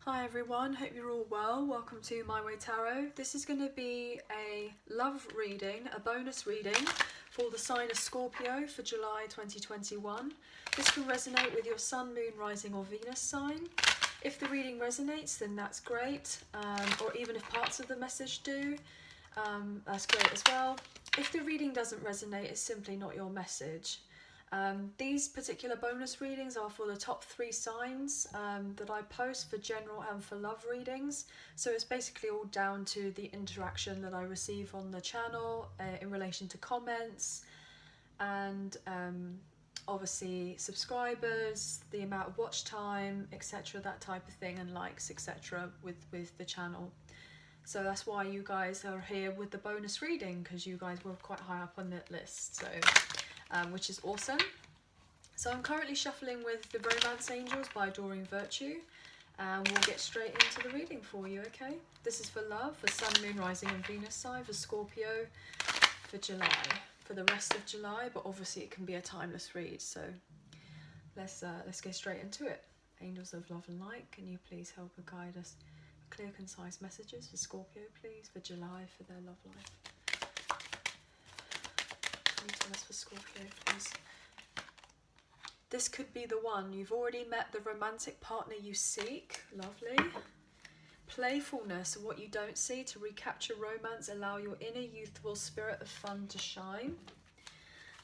Hi everyone, hope you're all well. Welcome to My Way Tarot. This is going to be a love reading, a bonus reading for the sign of Scorpio for July 2021. This can resonate with your Sun, Moon, Rising or Venus sign. If the reading resonates, then that's great, or even if parts of the message do, that's great as well. If the reading doesn't resonate, it's simply not your message. These particular bonus readings are for the top 3 signs that I post for general and for love readings. So it's basically all down to the interaction that I receive on the channel in relation to comments and obviously subscribers, the amount of watch time, etc., that type of thing, and likes, etc. with the channel. So that's why you guys are here with the bonus reading, because you guys were quite high up on that list. So which is awesome. So I'm currently shuffling with the Romance Angels by Adoring Virtue, and we'll get straight into the reading for you, okay? This is for love, for Sun, Moon, Rising and Venus sign, for Scorpio, for July, for the rest of July, but obviously it can be a timeless read, so let's get straight into it. Angels of love and light, can you please help and guide us? Clear, concise messages for Scorpio, please, for July, for their love life. Can you tell us for Scorpio, please? This could be the one. You've already met the romantic partner you seek. Lovely. Playfulness, what you don't see, to recapture romance, allow your inner youthful spirit of fun to shine.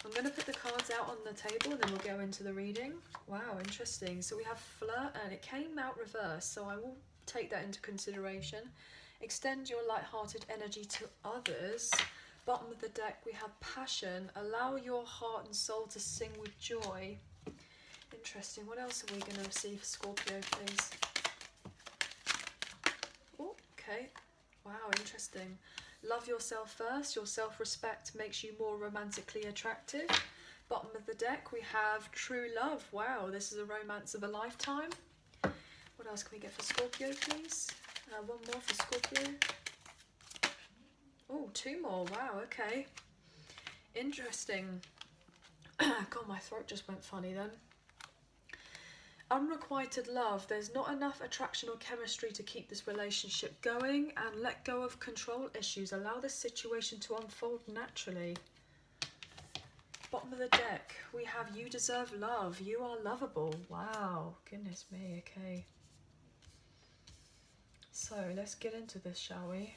I'm going to put the cards out on the table and then we'll go into the reading. Wow, interesting. So we have flirt and it came out reversed, so I will take that into consideration. Extend your light-hearted energy to others. Bottom of the deck we have passion, allow your heart and soul to sing with joy. Interesting. What else are we going to receive for Scorpio, please? Oh, okay. Wow, interesting. Love yourself first. Your self-respect makes you more romantically attractive. Bottom of the deck we have true love. Wow, this is a romance of a lifetime. What else can we get for Scorpio, please? One more for Scorpio. Oh, 2 more. Wow, okay. Interesting. God, my throat just went funny then. Unrequited love. There's not enough attraction or chemistry to keep this relationship going, and let go of control issues. Allow this situation to unfold naturally. Bottom of the deck, we have you deserve love. You are lovable. Wow, goodness me, okay. So let's get into this, shall we?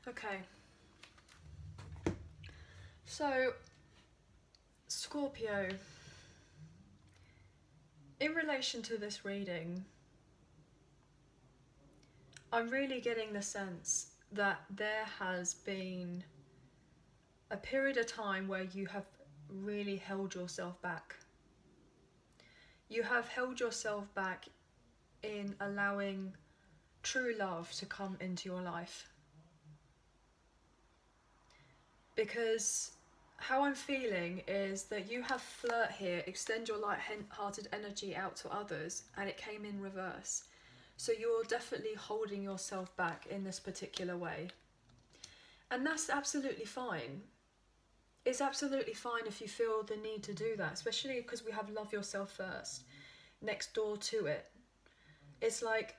Okay. So, Scorpio, in relation to this reading, I'm really getting the sense that there has been a period of time where you have really held yourself back. You have held yourself back in allowing true love to come into your life. Because how I'm feeling is that you have flirt here, extend your light-hearted energy out to others, and it came in reverse. So you're definitely holding yourself back in this particular way. And that's absolutely fine. It's absolutely fine if you feel the need to do that, especially because we have love yourself first next door to it. It's like,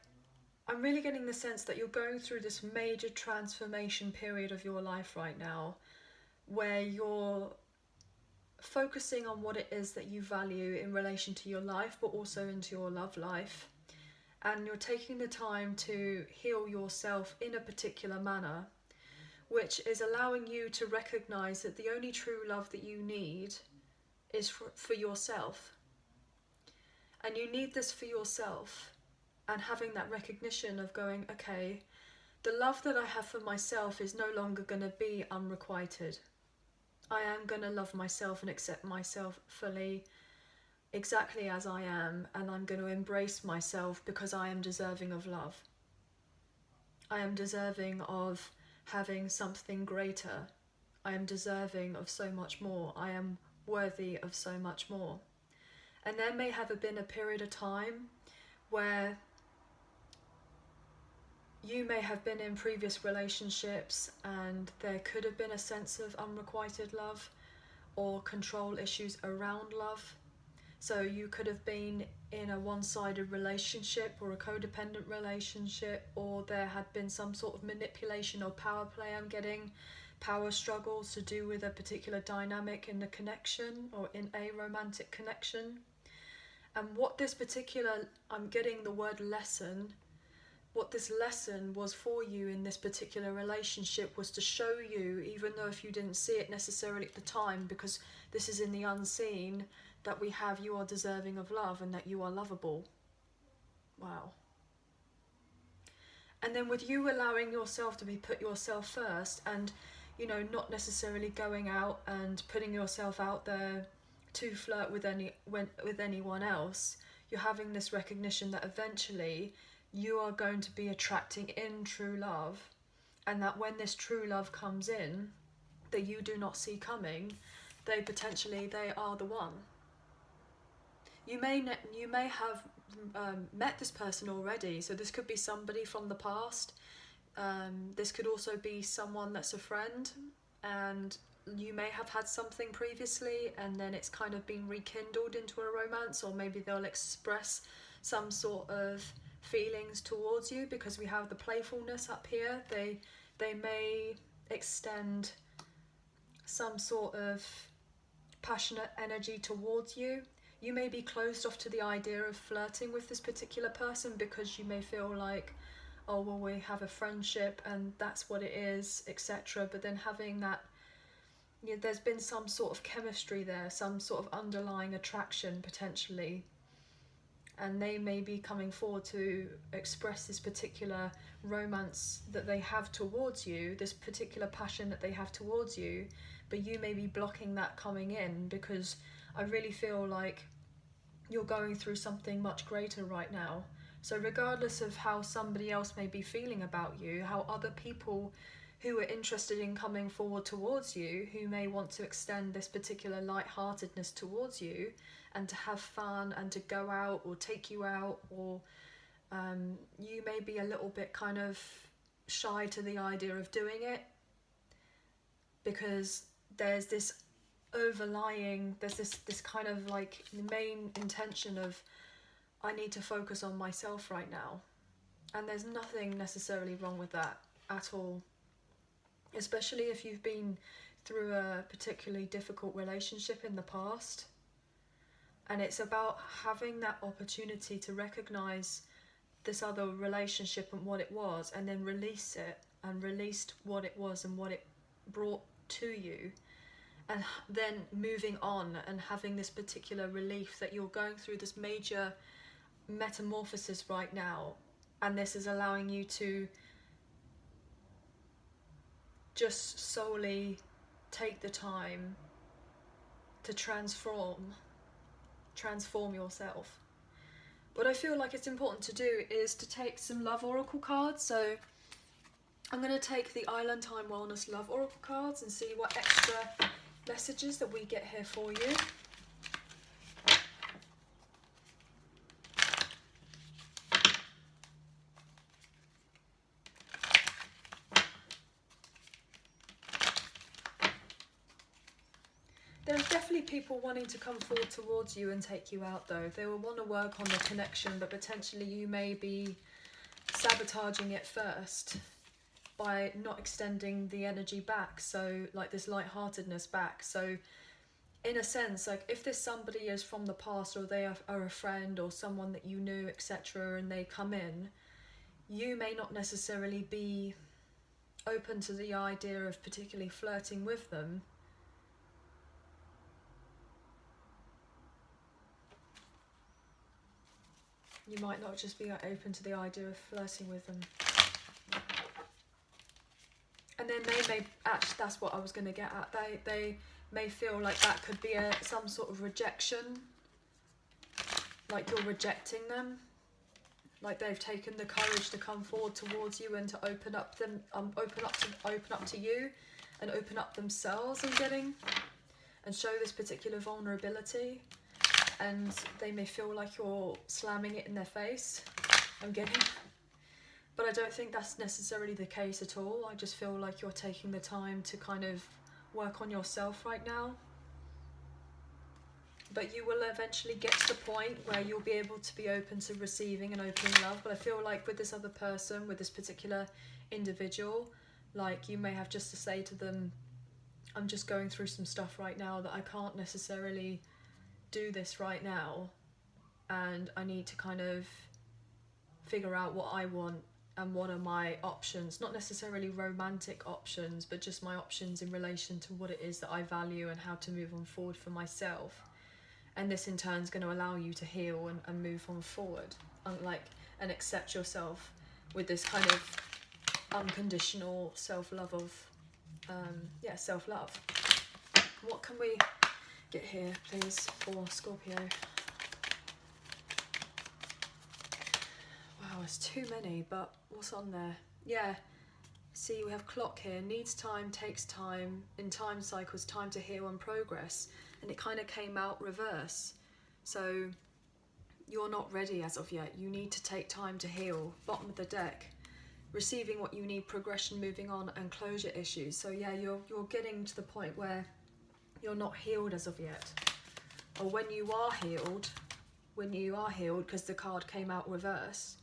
I'm really getting the sense that you're going through this major transformation period of your life right now, where you're focusing on what it is that you value in relation to your life, but also into your love life. And you're taking the time to heal yourself in a particular manner, which is allowing you to recognize that the only true love that you need is for yourself. And you need this for yourself, and having that recognition of going, okay, the love that I have for myself is no longer going to be unrequited. I am going to love myself and accept myself fully, exactly as I am, and I'm going to embrace myself because I am deserving of love. I am deserving of having something greater. I am deserving of so much more. I am worthy of so much more. And there may have been a period of time where you may have been in previous relationships and there could have been a sense of unrequited love, or control issues around love. So you could have been in a one-sided relationship or a codependent relationship, or there had been some sort of manipulation or power play. I'm getting power struggles to do with a particular dynamic in the connection or in a romantic connection. And what this particular, I'm getting the word lesson, what this lesson was for you in this particular relationship was to show you, even though if you didn't see it necessarily at the time, because this is in the unseen, that we have, you are deserving of love and that you are lovable. Wow. And then with you allowing yourself to be put yourself first, and you know, not necessarily going out and putting yourself out there to flirt with anyone else, you're having this recognition that eventually you are going to be attracting in true love, and that when this true love comes in that you do not see coming, they are the one. You may have met this person already, so this could be somebody from the past. This could also be someone that's a friend, and you may have had something previously and then it's kind of been rekindled into a romance, or maybe they'll express some sort of feelings towards you, because we have the playfulness up here. They may extend some sort of passionate energy towards you. You may be closed off to the idea of flirting with this particular person because you may feel like, oh well, we have a friendship and that's what it is, etc. But then having that, you know, there's been some sort of chemistry there, some sort of underlying attraction potentially, and they may be coming forward to express this particular romance that they have towards you, this particular passion that they have towards you, but you may be blocking that coming in, because I really feel like you're going through something much greater right now. So regardless of how somebody else may be feeling about you, how other people who are interested in coming forward towards you, who may want to extend this particular lightheartedness towards you and to have fun and to go out or take you out, or you may be a little bit kind of shy to the idea of doing it, because there's this overlying, there's this kind of like the main intention of, I need to focus on myself right now. And there's nothing necessarily wrong with that at all, especially if you've been through a particularly difficult relationship in the past. And it's about having that opportunity to recognize this other relationship and what it was, and then release it, and released what it was and what it brought to you, and then moving on and having this particular relief that you're going through this major metamorphosis right now, and this is allowing you to just solely take the time to transform yourself. What I feel like it's important to do is to take some love oracle cards. So I'm going to take the Island Time Wellness Love Oracle cards and see what extra messages that we get here for you. There's definitely people wanting to come forward towards you and take you out though. They will want to work on the connection, but potentially you may be sabotaging it first by not extending the energy back, so like this lightheartedness back. So in a sense, like if this somebody is from the past, or they are a friend or someone that you knew, etc., and they come in, you may not necessarily be open to the idea of particularly flirting with them. You might not just be open to the idea of flirting with them. And then they may, actually that's what I was going to get at, they may feel like that could be some sort of rejection, like you're rejecting them, like they've taken the courage to come forward towards you and to open up to you and open up themselves and show this particular vulnerability. And they may feel like you're slamming it in their face, but I don't think that's necessarily the case at all. I just feel like you're taking the time to kind of work on yourself right now. but you will eventually get to the point where you'll be able to be open to receiving and opening love. But I feel like with this other person, with this particular individual, like you may have just to say to them, I'm just going through some stuff right now that I can't necessarily do this right now, and I need to kind of figure out what I want and what are my options, not necessarily romantic options, but just my options in relation to what it is that I value and how to move on forward for myself. And this in turn is going to allow you to heal and move on forward, and accept yourself with this kind of unconditional self-love of self-love. What can we get here, please, for Scorpio? Wow, it's too many, but what's on there? Yeah, see, we have clock here. Needs time, takes time. In time cycles, time to heal and progress. And it kind of came out reverse. So you're not ready as of yet. You need to take time to heal. Bottom of the deck. Receiving what you need, progression, moving on, and closure issues. So yeah, you're getting to the point where you're not healed as of yet. Or when you are healed, because the card came out reverse,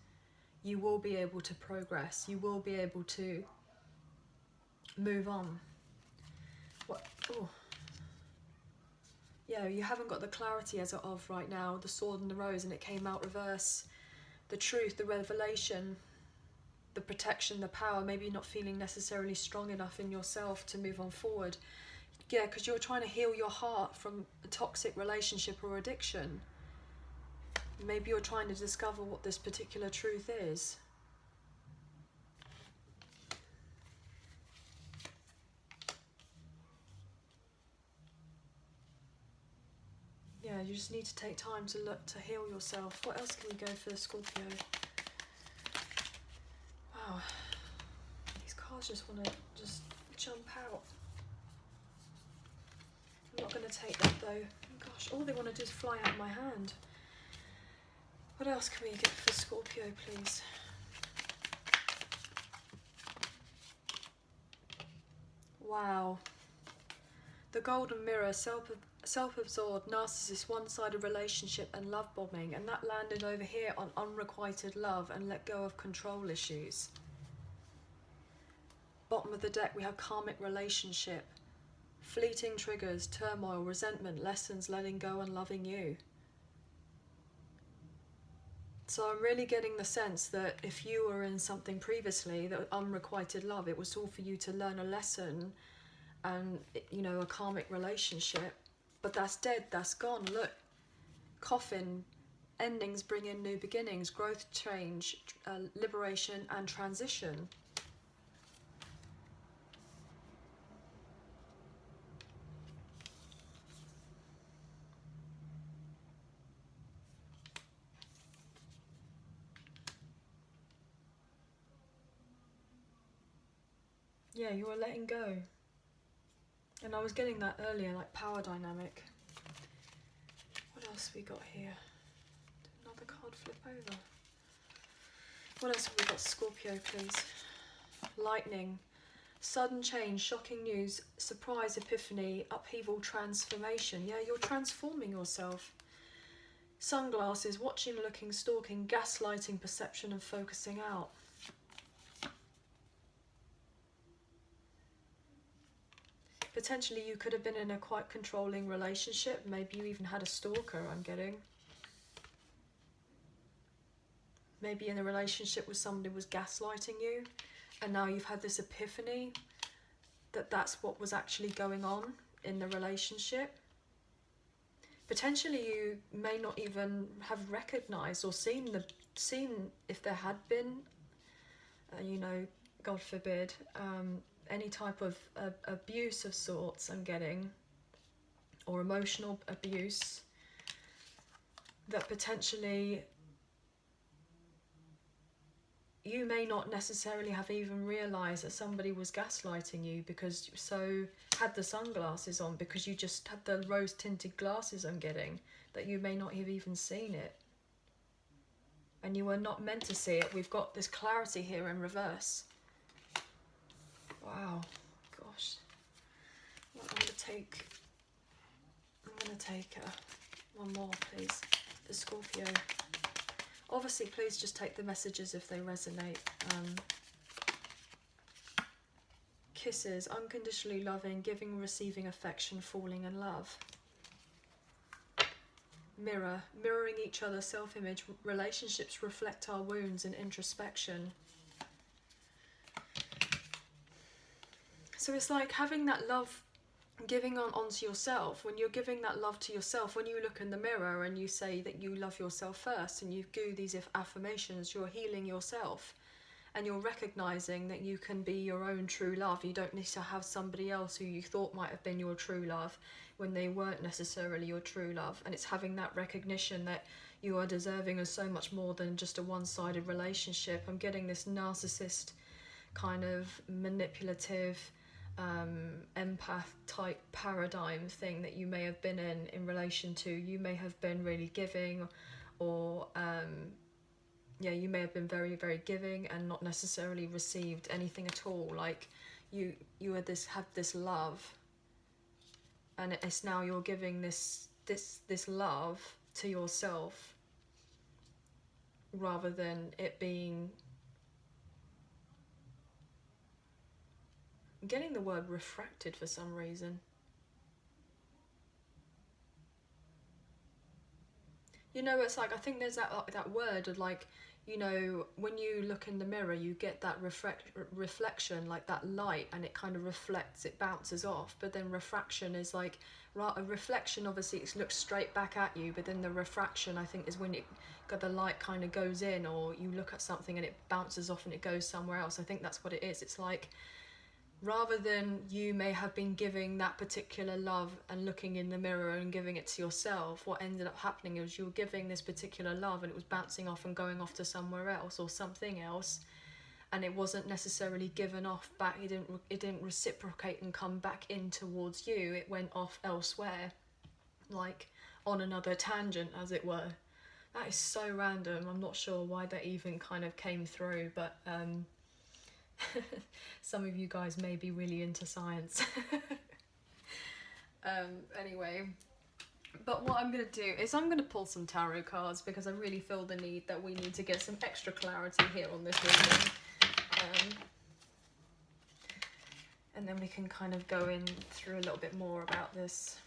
you will be able to progress. You will be able to move on. What? Oh. Yeah, you haven't got the clarity as of right now. The sword and the rose, and it came out reverse. The truth, the revelation, the protection, the power. Maybe you're not feeling necessarily strong enough in yourself to move on forward. Yeah, because you're trying to heal your heart from a toxic relationship or addiction. Maybe you're trying to discover what this particular truth is. Yeah, you just need to take time to look to heal yourself. What else can we go for Scorpio? Wow, these cards just want to just jump out. I'm not going to take that though. Gosh, all they want to do is fly out of my hand. What else can we get for Scorpio, please? Wow. The golden mirror, self-absorbed, narcissist, one-sided relationship and love bombing. And that landed over here on unrequited love and let go of control issues. Bottom of the deck, we have karmic relationship. Fleeting triggers, turmoil, resentment, lessons, letting go and loving you. So I'm really getting the sense that if you were in something previously, that unrequited love, it was all for you to learn a lesson and, you know, a karmic relationship. But that's dead, that's gone. Look, coffin, endings bring in new beginnings, growth, change, liberation and transition. Yeah, you are letting go. And I was getting that earlier, like power dynamic. What else we got here? Did another card flip over? What else have we got? Scorpio, please. Lightning. Sudden change, shocking news, surprise, epiphany, upheaval, transformation. Yeah, you're transforming yourself. Sunglasses, watching, looking, stalking, gaslighting, perception and focusing out. Potentially you could have been in a quite controlling relationship. Maybe you even had a stalker, I'm getting. Maybe in a relationship with somebody who was gaslighting you, and now you've had this epiphany that that's what was actually going on in the relationship. Potentially you may not even have recognised or seen if there had been, you know, God forbid, any type of abuse of sorts I'm getting, or emotional abuse, that potentially you may not necessarily have even realised that somebody was gaslighting you because you so had the sunglasses on, because you just had the rose tinted glasses I'm getting, that you may not have even seen it. And you were not meant to see it. We've got this clarity here in reverse. Wow, gosh. Well, I'm going to take One more, please. The Scorpio. Obviously, please just take the messages if they resonate. Kisses, unconditionally loving, giving, receiving affection, falling in love. Mirror, mirroring each other, self-image. Relationships reflect our wounds and introspection. So it's like having that love, giving onto yourself. When you're giving that love to yourself, when you look in the mirror and you say that you love yourself first, and you do these affirmations, you're healing yourself. And you're recognizing that you can be your own true love. You don't need to have somebody else who you thought might have been your true love when they weren't necessarily your true love. And it's having that recognition that you are deserving of so much more than just a one-sided relationship. I'm getting this narcissist kind of manipulative empath type paradigm thing that you may have been in relation to. You may have been really giving, or yeah, you may have been very, very giving and not necessarily received anything at all. Like you had this love, and it's now you're giving this love to yourself, rather than it being. I'm getting the word refracted for some reason. You know, it's like, I think there's that word of like, you know, when you look in the mirror, you get that reflection, like that light, and it kind of reflects, it bounces off. But then refraction is like, a reflection obviously it looks straight back at you, but then the refraction, I think, is when it got the light kind of goes in, or you look at something and it bounces off and it goes somewhere else. I think that's what it is. It's like, rather than you may have been giving that particular love and looking in the mirror and giving it to yourself, what ended up happening is you were giving this particular love and it was bouncing off and going off to somewhere else or something else, and it wasn't necessarily given off back. It didn't reciprocate and come back in towards you. It went off elsewhere, like on another tangent, as it were. That is so random. I'm not sure why that even kind of came through, but some of you guys may be really into science. Anyway, but what I'm going to do is I'm going to pull some tarot cards, because I really feel the need that we need to get some extra clarity here on this reading. And then we can kind of go in through a little bit more about this.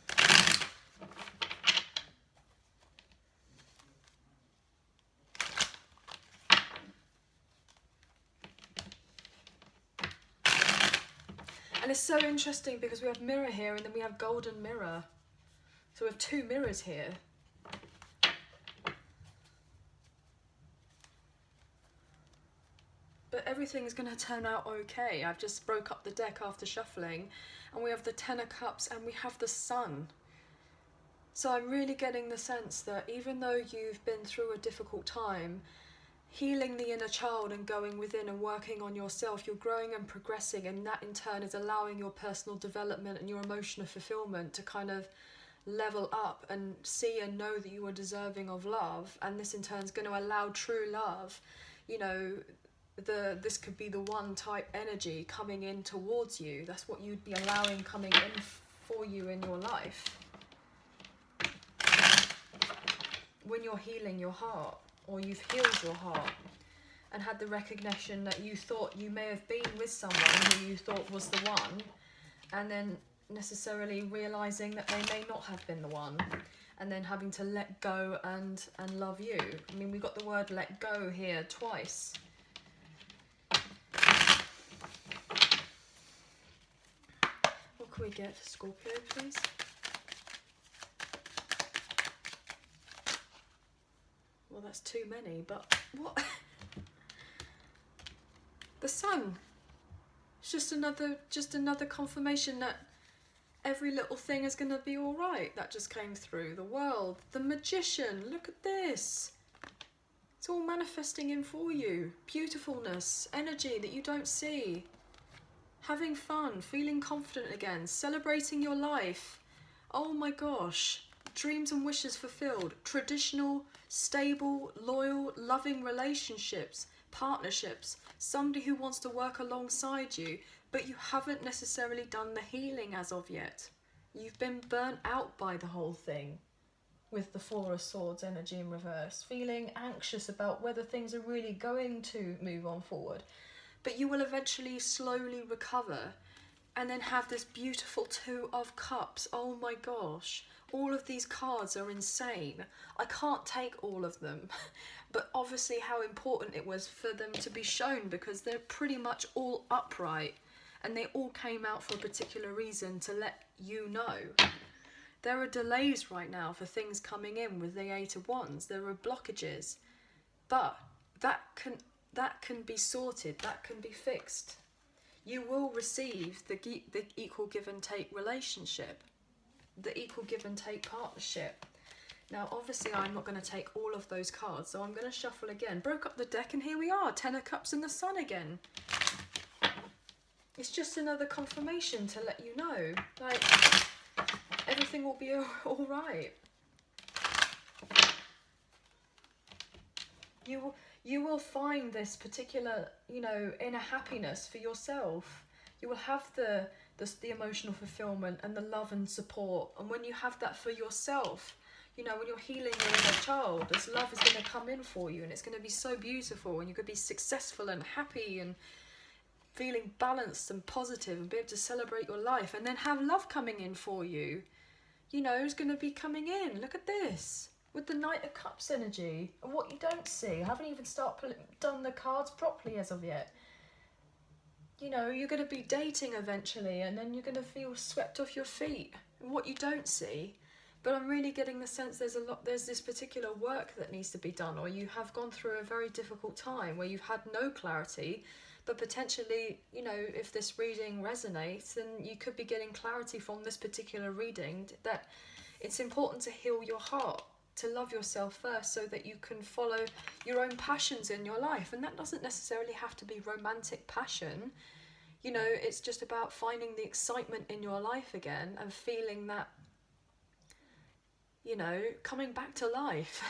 And it's so interesting because we have mirror here and then we have golden mirror. So we have two mirrors here. But everything's going to turn out okay. I've just broke up the deck after shuffling, and we have the Ten of Cups and we have the Sun. So I'm really getting the sense that even though you've been through a difficult time, healing the inner child and going within and working on yourself, you're growing and progressing, and that in turn is allowing your personal development and your emotional fulfillment to kind of level up and see and know that you are deserving of love. And this in turn is going to allow true love. You know, this could be the one type energy coming in towards you. That's what you'd be allowing coming in for you in your life when you're healing your heart, or you've healed your heart and had the recognition that you thought you may have been with someone who you thought was the one, and then necessarily realizing that they may not have been the one, and then having to let go and love you. I mean, we've got the word let go here twice. What can we get for Scorpio, please? Well, that's too many, but what? The Sun. It's just another confirmation that every little thing is going to be all right. That just came through. The World, the Magician. Look at this. It's all manifesting in for you. Beautifulness, energy that you don't see. Having fun, feeling confident again, celebrating your life. Oh my gosh. Dreams and wishes fulfilled. Traditional, stable, loyal, loving relationships, partnerships. Somebody who wants to work alongside you, but you haven't necessarily done the healing as of yet. You've been burnt out by the whole thing. with the Four of Swords energy in reverse, feeling anxious about whether things are really going to move on forward. But you will eventually slowly recover and then have this beautiful Two of Cups. Oh my gosh, all of these cards are insane. I can't take all of them, but obviously how important it was for them to be shown, because they're pretty much all upright and they all came out for a particular reason to let you know. There are delays right now for things coming in with the Eight of Wands. There are blockages, but that can be sorted, that can be fixed. You will receive the equal give and take relationship, the equal give and take partnership. Now, obviously, I'm not going to take all of those cards, so I'm going to shuffle again. Broke up the deck, and here we are, Ten of Cups and the Sun again. It's just another confirmation to let you know, like, everything will be all right. You will find this particular, inner happiness for yourself. You will have the emotional fulfillment and the love and support. And when you have that for yourself, when you're healing your inner child, this love is going to come in for you, and it's going to be so beautiful, and you're going to be successful and happy and feeling balanced and positive and be able to celebrate your life, and then have love coming in for you. It's going to be coming in. Look at this. With the Knight of Cups energy, and what you don't see. I haven't even done the cards properly as of yet. You're going to be dating eventually, and then you're going to feel swept off your feet. And what you don't see. But I'm really getting the sense there's this particular work that needs to be done, or you have gone through a very difficult time where you've had no clarity, but potentially, if this reading resonates, then you could be getting clarity from this particular reading that it's important to heal your heart, to love yourself first, so that you can follow your own passions in your life. And that doesn't necessarily have to be romantic passion. It's just about finding the excitement in your life again and feeling that, coming back to life.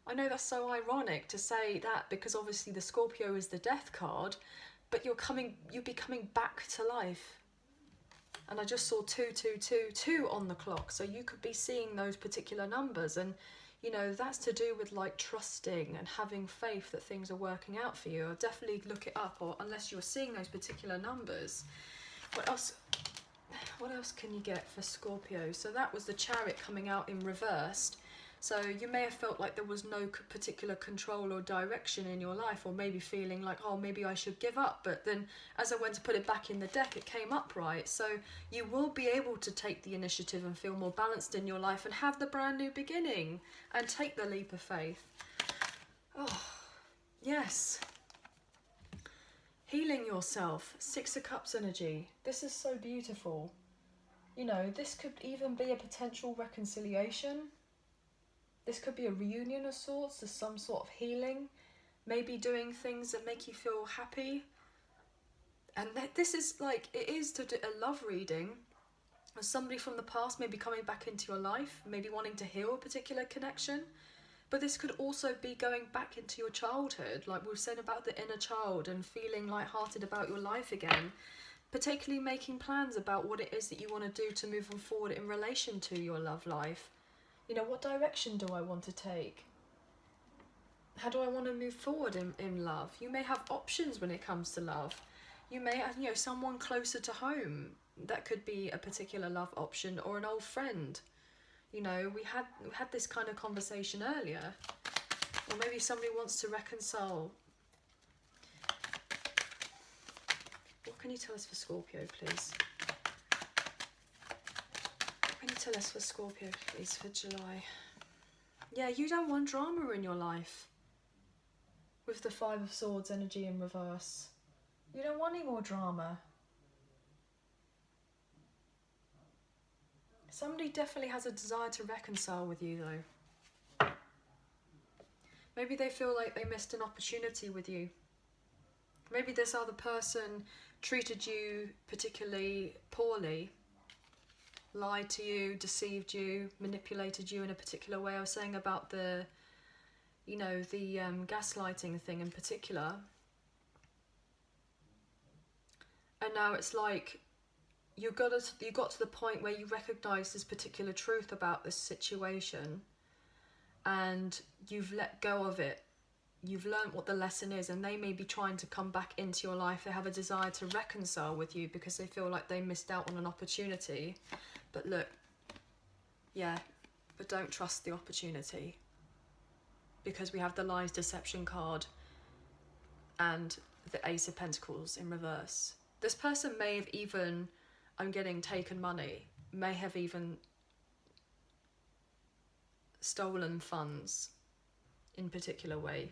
I know that's so ironic to say that, because obviously the Scorpio is the death card, but you'll be coming back to life. And I just saw 222 on the clock, so you could be seeing those particular numbers, and that's to do with like trusting and having faith that things are working out for you. I'll definitely look it up, or unless you're seeing those particular numbers. What else can you get for Scorpio? So that was the Chariot coming out in reversed. So you may have felt like there was no particular control or direction in your life, or maybe feeling like, oh, maybe I should give up. But then as I went to put it back in the deck, it came upright. So you will be able to take the initiative and feel more balanced in your life and have the brand new beginning and take the leap of faith. Oh, yes. Healing yourself. Six of Cups energy. This is so beautiful. This could even be a potential reconciliation. This could be a reunion of sorts. There's some sort of healing. Maybe doing things that make you feel happy. And this is like, it is to do a love reading. Somebody from the past maybe coming back into your life, maybe wanting to heal a particular connection. But this could also be going back into your childhood, like we've said about the inner child, and feeling lighthearted about your life again. Particularly making plans about what it is that you want to do to move on forward in relation to your love life. What direction do I want to take? How do I want to move forward in love? You may have options when it comes to love. You may have, someone closer to home. That could be a particular love option, or an old friend. We had this kind of conversation earlier. Or maybe somebody wants to reconcile. What can you tell us for Scorpio, please? What can you tell us for Scorpio, please, for July? Yeah, you don't want drama in your life. With the Five of Swords energy in reverse. You don't want any more drama. Somebody definitely has a desire to reconcile with you, though. Maybe they feel like they missed an opportunity with you. Maybe this other person treated you particularly poorly. Lied to you, deceived you, manipulated you in a particular way. I was saying about the gaslighting thing in particular. And now it's like, you got to the point where you recognize this particular truth about this situation, and you've let go of it. You've learned what the lesson is, and they may be trying to come back into your life. They have a desire to reconcile with you because they feel like they missed out on an opportunity. But look, yeah, but don't trust the opportunity, because we have the lies, deception card and the Ace of Pentacles in reverse. This person may have even, I'm getting taken money, may have even stolen funds in particular way.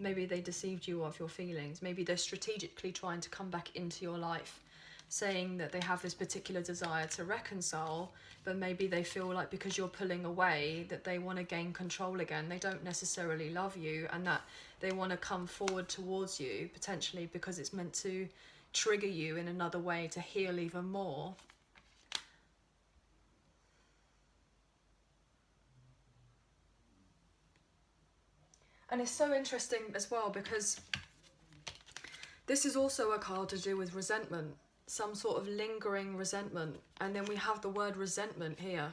Maybe they deceived you of your feelings. Maybe they're strategically trying to come back into your life, saying that they have this particular desire to reconcile, but maybe they feel like because you're pulling away that they want to gain control again. They don't necessarily love you, and that they want to come forward towards you, potentially because it's meant to trigger you in another way to heal even more. And it's so interesting as well, because this is also a card to do with resentment, some sort of lingering resentment. And then we have the word resentment here.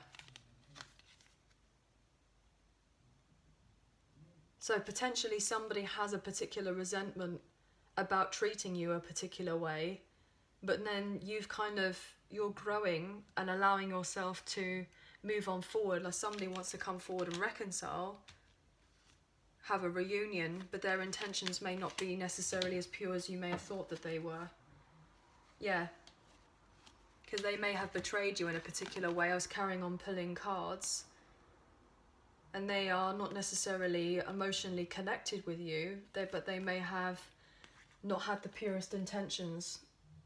So potentially somebody has a particular resentment about treating you a particular way, but then you're growing and allowing yourself to move on forward. Like somebody wants to come forward and reconcile, have a reunion, but their intentions may not be necessarily as pure as you may have thought that they were. Yeah, because they may have betrayed you in a particular way. I was carrying on pulling cards, and they are not necessarily emotionally connected with you, but they may have not had the purest intentions,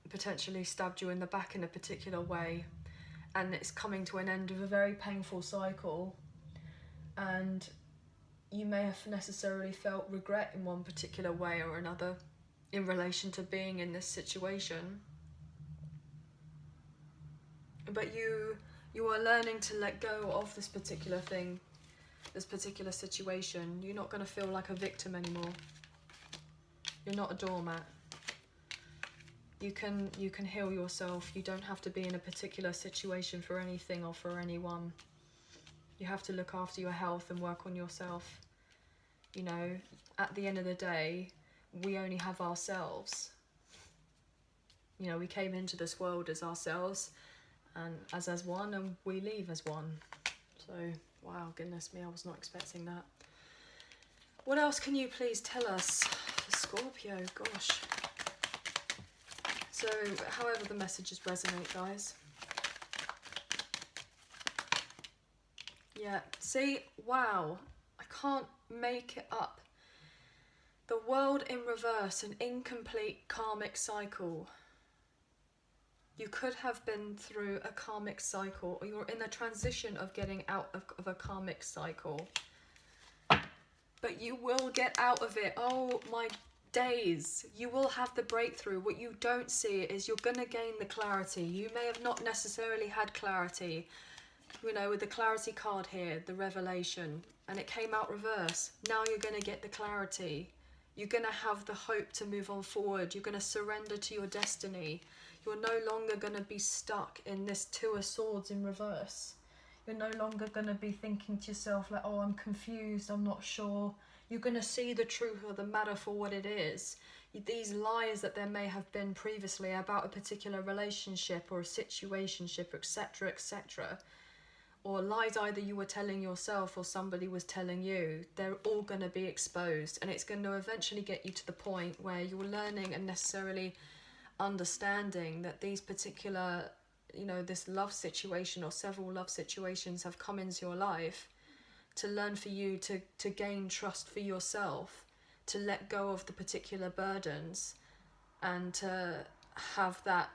potentially stabbed you in the back in a particular way, and it's coming to an end of a very painful cycle, and you may have necessarily felt regret in one particular way or another in relation to being in this situation. But you are learning to let go of this particular thing, this particular situation. You're not going to feel like a victim anymore. You're not a doormat. You can heal yourself. You don't have to be in a particular situation for anything or for anyone. You have to look after your health and work on yourself. You know, at the end of the day, we only have ourselves. You know, we came into this world as ourselves and as one, and we leave as one. So, wow, goodness me, I was not expecting that. What else can you please tell us for Scorpio? Gosh. So, however the messages resonate, guys. Yeah, see, wow, I can't make it up. The world in reverse, an incomplete karmic cycle. You could have been through a karmic cycle, or you're in the transition of getting out of a karmic cycle. But you will get out of it. Oh my days. You will have the breakthrough. What you don't see is you're going to gain the clarity. You may have not necessarily had clarity. You know, with the clarity card here, the revelation, and it came out reverse. Now you're going to get the clarity. You're going to have the hope to move on forward. You're going to surrender to your destiny. You're no longer going to be stuck in this Two of Swords in reverse. You're no longer going to be thinking to yourself like, oh, I'm confused, I'm not sure. You're going to see the truth of the matter for what it is. These lies that there may have been previously about a particular relationship or a situationship, etc., etc., or lies either you were telling yourself or somebody was telling you, they're all going to be exposed, and it's going to eventually get you to the point where you're learning and necessarily understanding that these particular, you know, this love situation or several love situations have come into your life to learn for you to gain trust for yourself, to let go of the particular burdens, and to have that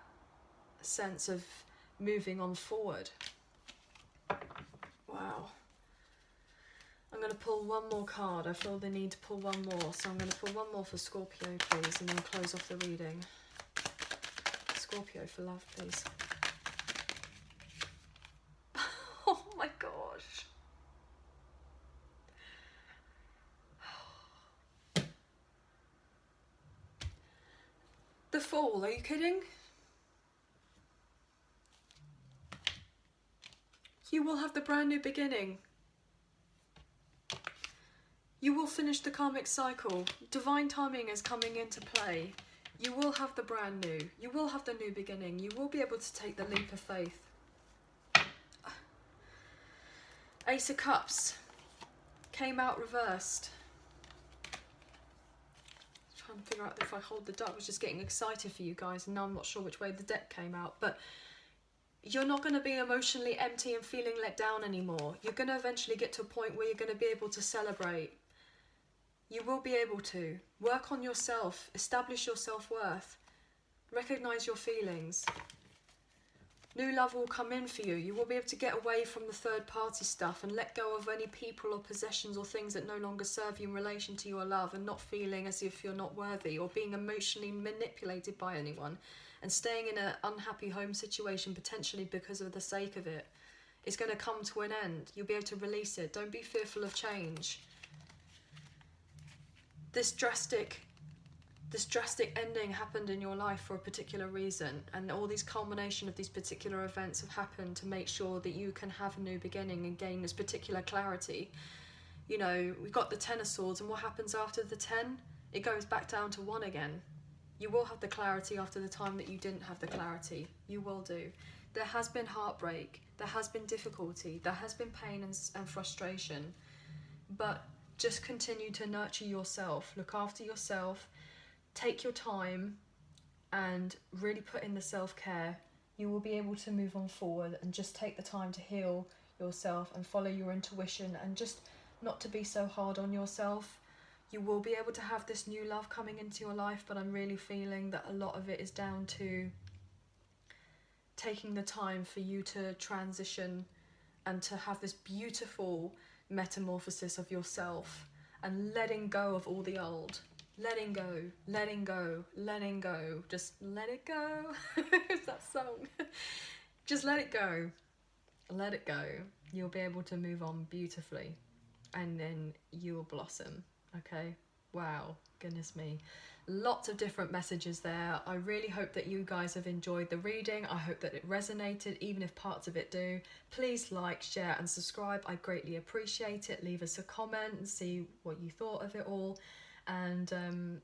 sense of moving on forward. Wow. I'm going to pull one more card. I feel the need to pull one more. So I'm going to pull one more for Scorpio, please, and then close off the reading. Scorpio for love, please. Oh my gosh. The the Fool, are you kidding? You will have the brand new beginning. You will finish the karmic cycle. Divine timing is coming into play. You will have the brand new. You will have the new beginning. You will be able to take the leap of faith. Ace of Cups came out reversed. Trying to figure out if I hold the deck. I was just getting excited for you guys, and now I'm not sure which way the deck came out. But you're not going to be emotionally empty and feeling let down anymore. You're going to eventually get to a point where you're going to be able to celebrate. You will be able to. Work on yourself. Establish your self-worth. Recognise your feelings. New love will come in for you. You will be able to get away from the third-party stuff and let go of any people or possessions or things that no longer serve you in relation to your love, and not feeling as if you're not worthy or being emotionally manipulated by anyone and staying in an unhappy home situation potentially because of the sake of it. It's going to come to an end. You'll be able to release it. Don't be fearful of change. This drastic ending happened in your life for a particular reason, and all these culmination of these particular events have happened to make sure that you can have a new beginning and gain this particular clarity. You know, we've got the 10 of Swords, and what happens after the 10? It goes back down to 1 again. You will have the clarity after the time that you didn't have the clarity. You will do. There has been heartbreak, there has been difficulty, there has been pain and frustration, but just continue to nurture yourself, look after yourself, take your time and really put in the self-care. You will be able to move on forward, and just take the time to heal yourself and follow your intuition, and just not to be so hard on yourself. You will be able to have this new love coming into your life, but I'm really feeling that a lot of it is down to taking the time for you to transition and to have this beautiful metamorphosis of yourself, and letting go of all the old. Letting go, letting go, letting go. Just let it go. It's that song. Just let it go. Let it go. You'll be able to move on beautifully, and then you will blossom. Okay? Wow. Goodness me. Lots of different messages there. I really hope that you guys have enjoyed the reading. I hope that it resonated, even if parts of it do. Please like, share and subscribe. I greatly appreciate it. Leave us a comment and see what you thought of it all. And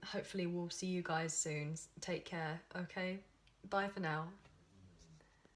hopefully we'll see you guys soon. Take care. Okay? Bye for now.